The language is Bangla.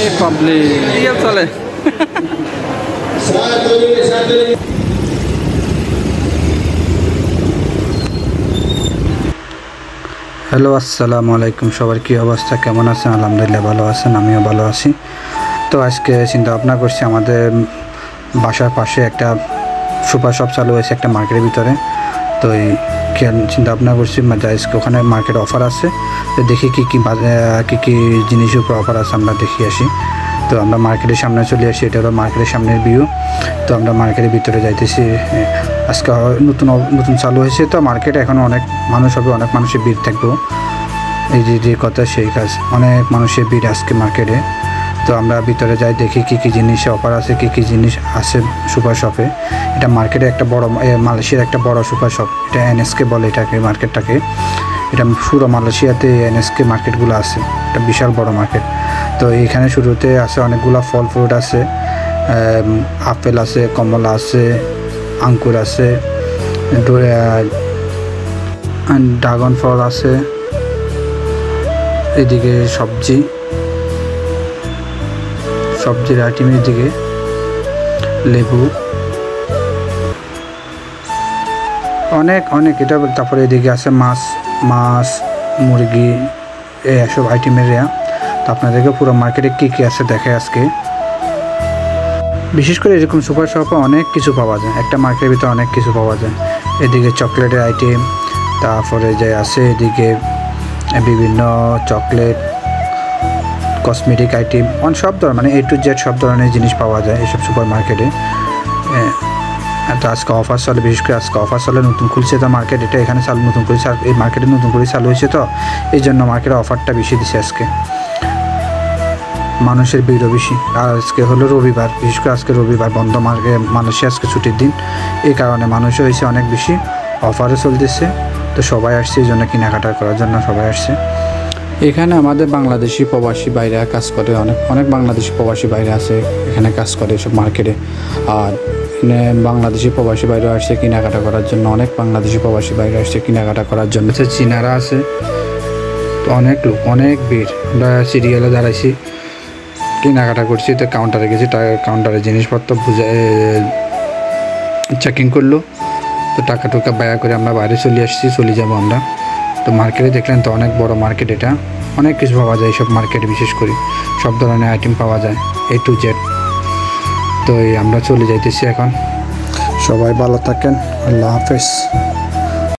এই পাবলিক ইয়ে চলে। হ্যালো, আসসালামু আলাইকুম। সবার কী অবস্থা, কেমন আছেন? আলহামদুলিল্লাহ ভালো আছেন, আমিও ভালো আছি। তো আজকে চিন্তা ভাবনা করছি, আমাদের বাসার পাশে একটা সুপার শপ চালু হয়েছে একটা মার্কেটের ভিতরে। তো এই চিন্তা ভাবনা করছি আজকে ওখানে মার্কেট অফার আছে, তো দেখি কী কী জিনিসের উপর অফার আছে আমরা দেখি আসি। তো আমরা মার্কেটের সামনে চলে আসি, এটা হলো মার্কেটের সামনের ভিউ। তো আমরা মার্কেটের ভিতরে যাইতেছি। আজকে নতুন চালু হয়েছে, তো মার্কেটে এখন অনেক মানুষ হবে, অনেক মানুষের ভিড় থাকবে। এই যে কথা সেই কাজ, অনেক মানুষের ভিড় আজকে মার্কেটে। তো আমরা ভিতরে যাই, দেখি কী কী জিনিসে অফার আছে, কী কী জিনিস আছে সুপার শপে। এটা মার্কেটে একটা বড় মালয়েশিয়ার একটা বড় সুপার শপ, এটা এনএসকে বলে এটাকে, মার্কেটটাকে। এটা পুরো মালয়েশিয়াতে এনএসকে মার্কেটগুলো আছে, এটা বিশাল বড় মার্কেট। তো এইখানে শুরুতে আছে অনেকগুলো ফল ফ্রুট আছে, আপেল আছে, কমলা আছে, আঙ্কুর আছে, ড্রাগন ফল আছে। এদিকে সবজির আইটেমের দিকে লেবু অনেক এটা। তারপরে এদিকে আছে মাছ মুরগি এসব আইটেমের। তো আপনাদেরকে পুরো মার্কেটে কী আছে দেখে আজকে। বিশেষ করে এরকম সুপার শপে অনেক কিছু পাওয়া যায়, একটা মার্কেটের ভিতরে অনেক কিছু পাওয়া যায়। এদিকে চকলেটের আইটেম, তারপরে যে আছে এদিকে বিভিন্ন চকলেট, কসমেটিক আইটেম, সব ধরনের মানে A to Z সব ধরনের জিনিস পাওয়া যায় এসব সুপার মার্কেটে। তো আজকে অফার চলে, বিশেষ করে আজকে অফার চলে, নতুন খুলছে তো মার্কেট, এটা এখানে নতুন করে এই মার্কেটে নতুন করে চালু হয়েছে, তো এই জন্য মার্কেটে অফারটা বেশি দিছে আজকে। মানুষের ভিড়ও বেশি। আর আজকে হলো রবিবার, বিশেষ করে আজকে রবিবার বন্ধ মালয়েশিয়া, আজকে ছুটির দিন, এই কারণে মানুষও হয়েছে অনেক বেশি, অফারও চলতেছে। তো সবাই আসছে এই জন্য, কেনাকাটা করার জন্য সবাই আসছে। এখানে আমাদের বাংলাদেশি প্রবাসী বাইরে কাজ করে, অনেক বাংলাদেশি প্রবাসী বাইরে আছে এখানে কাজ করে এসব মার্কেটে। আর বাংলাদেশি প্রবাসী বাইরে আসছে কেনাকাটা করার জন্য, অনেক বাংলাদেশি প্রবাসী বাইরে আসছে কেনাকাটা করার জন্য। চীনারা আছে, তো অনেক লোক, অনেক ভিড়। আমরা সিরিয়ালে দাঁড়াইছি, কেনাকাটা করছি। তো কাউন্টারে গেছি, কাউন্টারে জিনিসপত্র চেকিং করলো, তো টাকা টুকা ব্যয় করে আমরা বাইরে চলে যাবো আমরা। তো মার্কেটে দেখলেন তো অনেক বড় মার্কেট, এটা অনেক কিছু পাওয়া যায় এইসব মার্কেটে, বিশেষ করে সব ধরনের আইটেম পাওয়া যায় A to Z। তো আমরা চলে যাইতেছি এখন। সবাই ভালো থাকেন, আল্লাহ হাফেজ।